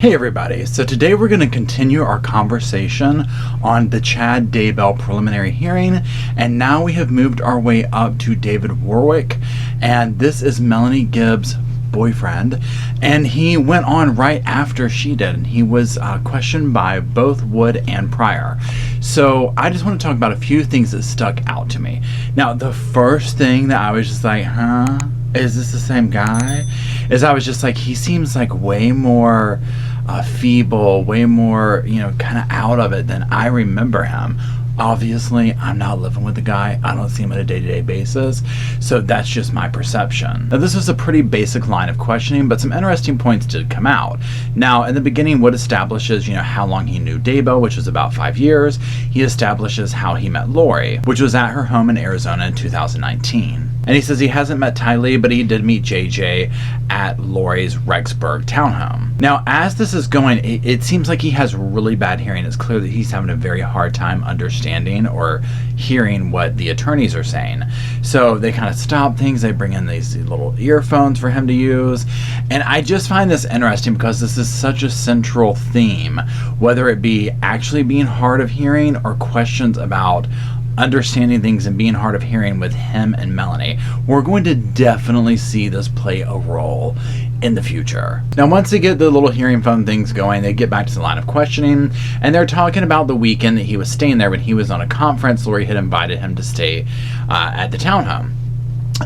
Hey everybody, so today we're going to continue our conversation on the Chad Daybell preliminary hearing, and now we have moved our way up to David Warwick, and this is Melanie Gibb's boyfriend, and he went on right after she did, and he was questioned by both Wood and Pryor. So I just want to talk about a few things that stuck out to me. Now, the first thing that I was just like, is this the same guy? Is I was just like, he seems like way more feeble, way more, kind of out of it than I remember him. Obviously, I'm not living with the guy. I don't see him on a day-to-day basis, so that's just my perception. Now, this was a pretty basic line of questioning, but some interesting points did come out. Now, in the beginning, Wood establishes, how long he knew Daybell, which was about 5 years. He establishes how he met Lori, which was at her home in Arizona in 2019. And he says he hasn't met Tylee, but he did meet JJ at Lori's Rexburg townhome. Now, as this is going, it seems like he has really bad hearing. It's clear that he's having a very hard time understanding or hearing what the attorneys are saying. So they kind of stop things. They bring in these little earphones for him to use. And I just find this interesting because this is such a central theme, whether it be actually being hard of hearing or questions about understanding things and being hard of hearing with him and Melanie. We're going to definitely see this play a role in the future. Now, once they get the little hearing phone things going, they get back to the line of questioning, and they're talking about the weekend that he was staying there when he was on a conference. Lori had invited him to stay at the townhome.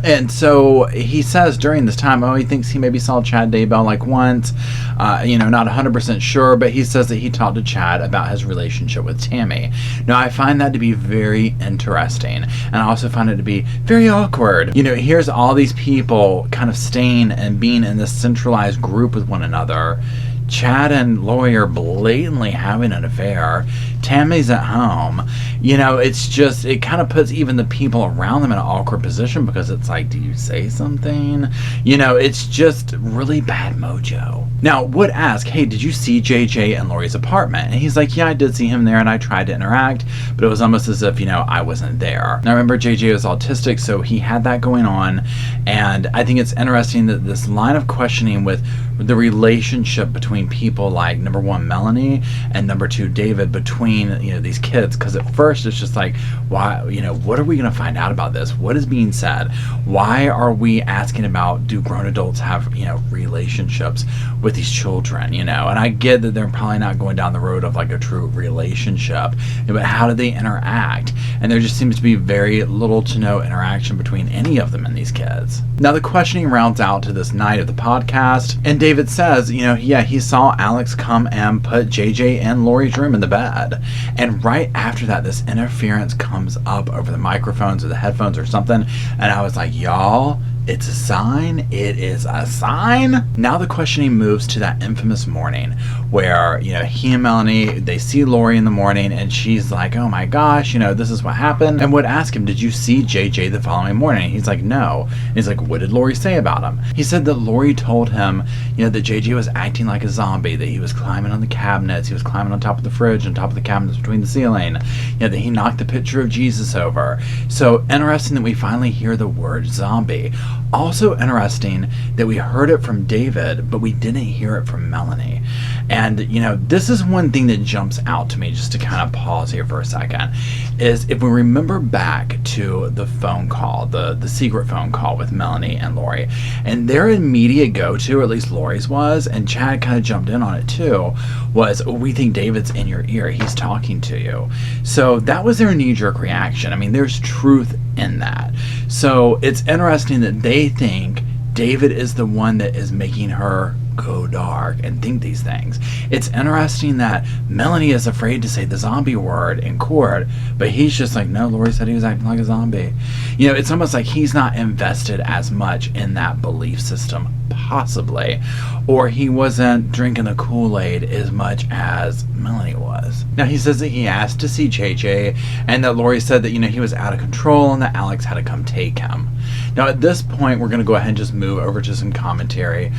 And so he says during this time, he thinks he maybe saw Chad Daybell like once, not 100% sure, but he says that he talked to Chad about his relationship with Tammy. Now, I find that to be very interesting, and I also find it to be very awkward. Here's all these people kind of staying and being in this centralized group with one another. Chad and Lori are blatantly having an affair. Tammy's at home. It kind of puts even the people around them in an awkward position because it's like, do you say something? It's just really bad mojo. Now, Wood asked, hey, did you see JJ in Lori's apartment? And he's like, yeah, I did see him there and I tried to interact, but it was almost as if, I wasn't there. Now, remember, JJ was autistic, so he had that going on. And I think it's interesting that this line of questioning with the relationship between people like, number one, Melanie, and number two, David, between these kids, because at first it's just like, why, what are we going to find out about this? What is being said? Why are we asking about, do grown adults have relationships with these children? And I get that they're probably not going down the road of like a true relationship, but how do they interact? And there just seems to be very little to no interaction between any of them and these kids. Now, the questioning rounds out to this night of the podcast, and David says, he saw Alex come and put JJ in Lori's room in the bed. And right after that, this interference comes up over the microphones or the headphones or something. And I was like, y'all, it's a sign. It is a sign. Now the questioning moves to that infamous morning where, he and Melanie, they see Lori in the morning and she's like, oh my gosh, this is what happened. And Wood asked him, did you see JJ the following morning? He's like, no. And he's like, what did Lori say about him? He said that Lori told him, that JJ was acting like a zombie, that he was climbing on the cabinets, he was climbing on top of the fridge, on top of the cabinets between the ceiling, that he knocked the picture of Jesus over. So interesting that we finally hear the word zombie. Also interesting that we heard it from David, but we didn't hear it from Melanie. And, this is one thing that jumps out to me, just to kind of pause here for a second, is if we remember back to the phone call, the secret phone call with Melanie and Lori, and their immediate go-to, or at least Lori's was, and Chad kind of jumped in on it too, was, we think David's in your ear, he's talking to you. So that was their knee-jerk reaction. I mean, there's truth in that. So it's interesting that they think David is the one that is making her go dark and think these things. It's interesting that Melanie is afraid to say the zombie word in court, but he's just like, no, Lori said he was acting like a zombie. It's almost like he's not invested as much in that belief system, possibly, or he wasn't drinking the Kool-Aid as much as Melanie was. Now, he says that he asked to see JJ and that Lori said that, he was out of control and that Alex had to come take him. Now at this point, we're going to go ahead and just move over to some commentary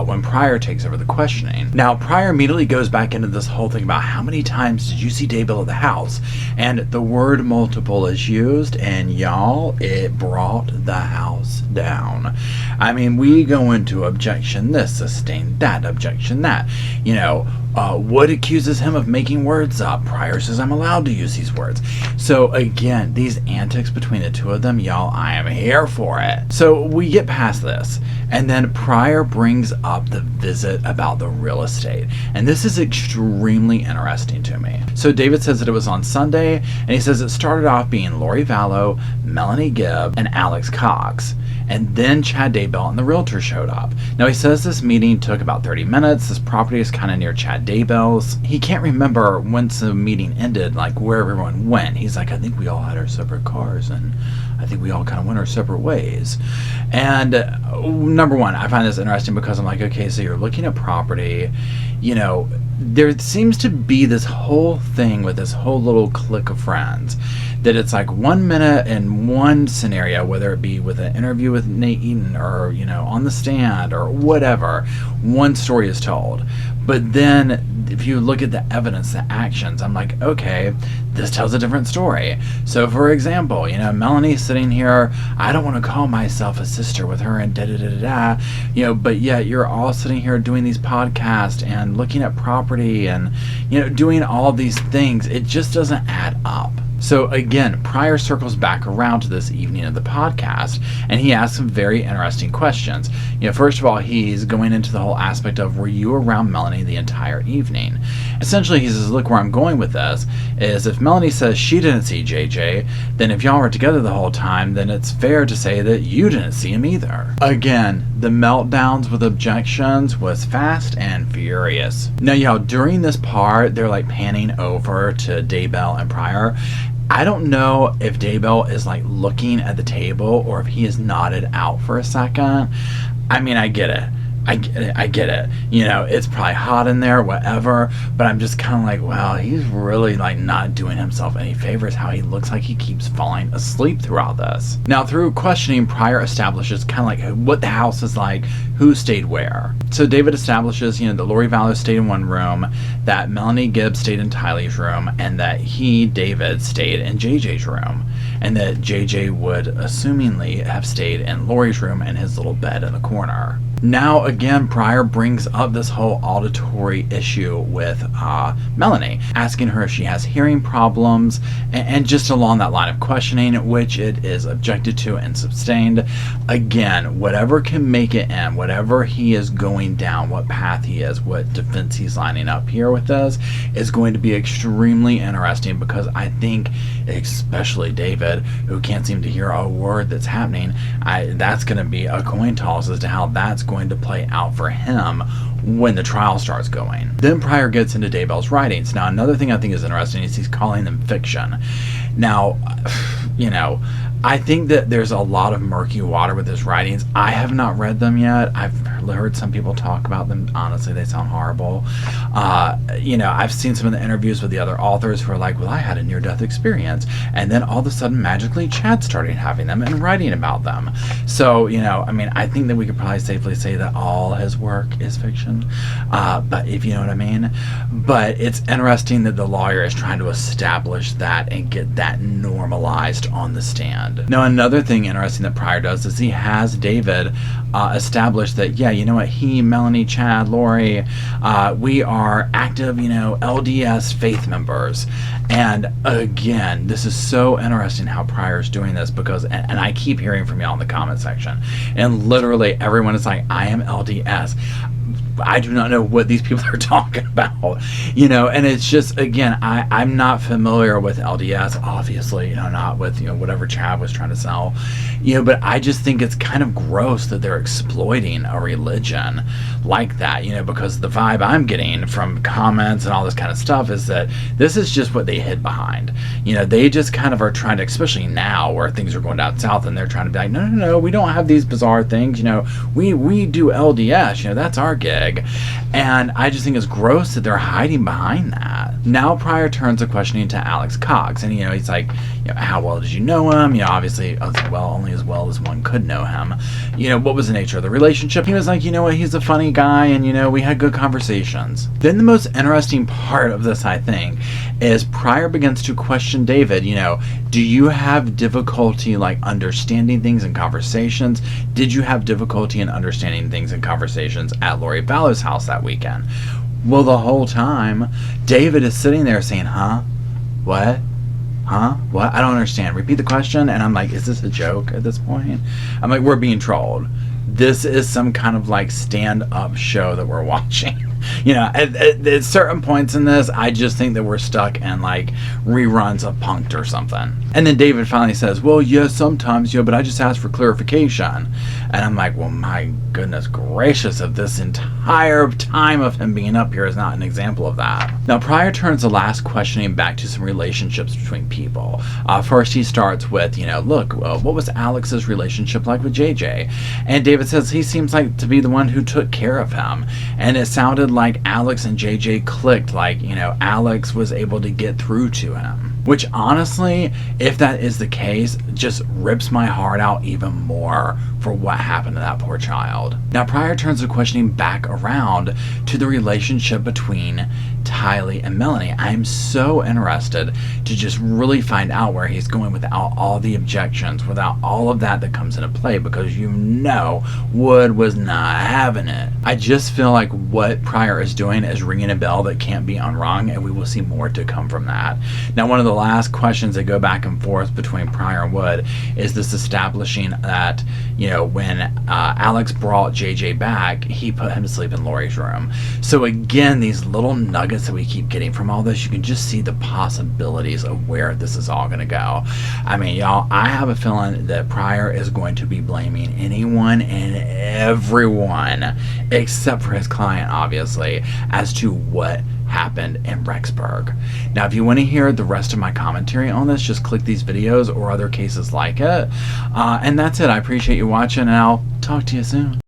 when Pryor takes over the questioning. Now Pryor immediately goes back into this whole thing about how many times did you see Daybell at the house, and the word multiple is used, and y'all, it brought the house down. I mean, we go into objection this, sustain that, objection that. Wood accuses him of making words up. Pryor says I'm allowed to use these words. So again, these antics between the two of them, y'all, I am here for it. So we get past this, and then Pryor brings up the visit about the real estate, and this is extremely interesting to me. So David says that it was on Sunday, and he says it started off being Lori Vallow, Melanie Gibb, and Alex Cox. And then Chad Daybell and the realtor showed up. Now he says this meeting took about 30 minutes. This property is kind of near Chad Daybell's. He can't remember once the meeting ended, like where everyone went. He's like, I think we all had our separate cars, and I think we all kind of went our separate ways. And number one, I find this interesting because I'm like, okay, so you're looking at property, there seems to be this whole thing with this whole little clique of friends that it's like 1 minute in one scenario, whether it be with an interview with Nate Eaton or, on the stand or whatever, one story is told. But then if you look at the evidence, the actions, I'm like, okay, this tells a different story. So for example, Melanie's sitting here, I don't want to call myself a sister with her and da-da-da-da-da, but yet you're all sitting here doing these podcasts and looking at property and, doing all these things. It just doesn't add up. So again, Pryor circles back around to this evening of the podcast, and he asks some very interesting questions. First of all, he's going into the whole aspect of, were you around Melanie the entire evening? Essentially, he says, look, where I'm going with this is if Melanie says she didn't see JJ, then if y'all were together the whole time, then it's fair to say that you didn't see him either. Again, the meltdowns with objections was fast and furious. Now, y'all, during this part, they're like panning over to Daybell and Pryor. I don't know if Daybell is like looking at the table or if he is nodded out for a second. I mean, I get it. I get it. It's probably hot in there, whatever, but I'm just kind of like, wow, he's really like not doing himself any favors how he looks like he keeps falling asleep throughout this. Now, through questioning, Pryor establishes kind of like what the house is like, who stayed where. So David establishes, that Lori Vallow stayed in one room, that Melanie Gibb stayed in Tylee's room, and that David, stayed in JJ's room, and that JJ would assumingly have stayed in Lori's room and his little bed in the corner. Now, again, Pryor brings up this whole auditory issue with Melanie, asking her if she has hearing problems, and just along that line of questioning, which it is objected to and sustained. Again, whatever can make it in, whatever he is going down, what path he is, what defense he's lining up here with this, is going to be extremely interesting, because I think, especially David, who can't seem to hear a word that's happening, that's going to be a coin toss as to how that's going to play out for him when the trial starts going. Then Pryor gets into Daybell's writings. Now, another thing I think is interesting is he's calling them fiction. Now, I think that there's a lot of murky water with his writings. I have not read them yet. I've heard some people talk about them. Honestly, they sound horrible. I've seen some of the interviews with the other authors who are like, well, I had a near-death experience. And then all of a sudden, magically, Chad started having them and writing about them. So, I think that we could probably safely say that all his work is fiction. But if you know what I mean. But it's interesting that the lawyer is trying to establish that and get that normalized on the stand. Now, another thing interesting that Pryor does is he has David establish that, he, Melanie, Chad, Lori, we are active, LDS faith members. And again, this is so interesting how Pryor's doing this, because, and I keep hearing from y'all in the comment section, and literally everyone is like, I am LDS. I do not know what these people are talking about, and it's just, again, I'm not familiar with LDS, obviously, not with, whatever Chad was trying to sell, but I just think it's kind of gross that they're exploiting a religion like that, because the vibe I'm getting from comments and all this kind of stuff is that this is just what they hid behind. They just kind of are trying to, especially now where things are going down south, and they're trying to be like, no, we don't have these bizarre things, we do LDS, that's our gig. And I just think it's gross that they're hiding behind that. Now Pryor turns the questioning to Alex Cox, and he's like, how well did you know him? Obviously only as well as one could know him. What was the nature of the relationship? He was like, what, he's a funny guy, and we had good conversations. Then the most interesting part of this, I think, is Pryor begins to question David. Do you have difficulty understanding things in conversations? Did you have difficulty in understanding things in conversations at Lori Vallow's house that weekend? Well, the whole time, David is sitting there saying, huh? What? Huh? What? I don't understand. Repeat the question. And I'm like, is this a joke at this point? I'm like, we're being trolled. This is some kind of stand-up show that we're watching. At certain points in this, I just think that we're stuck in reruns of Punk'd or something. And then David finally says, well, yes, sometimes, but I just asked for clarification. And I'm like, well, my goodness gracious, if this entire time of him being up here is not an example of that. Now, Pryor turns the last questioning back to some relationships between people. First, he starts with, look, what was Alex's relationship like with JJ? And David says he seems like to be the one who took care of him. And it sounded like Alex and JJ clicked, Alex was able to get through to him. Which honestly, if that is the case, just rips my heart out even more for what happened to that poor child. Now Pryor turns the questioning back around to the relationship between Tylee and Melanie. I'm so interested to just really find out where he's going without all the objections, without all of that comes into play, because Wood was not having it. I just feel like what Pryor is doing is ringing a bell that can't be unrung, and we will see more to come from that. Now, one of the last questions that go back and forth between Pryor and Wood is this establishing that, when Alex brought JJ back, he put him to sleep in Lori's room. So again, these little nuggets that we keep getting from all this, you can just see the possibilities of where this is all going to go. I mean, y'all, I have a feeling that Pryor is going to be blaming anyone and everyone, except for his client, obviously, as to what happened in Rexburg. Now, if you want to hear the rest of my commentary on this, just click these videos or other cases like it. And that's it. I appreciate you watching, and I'll talk to you soon.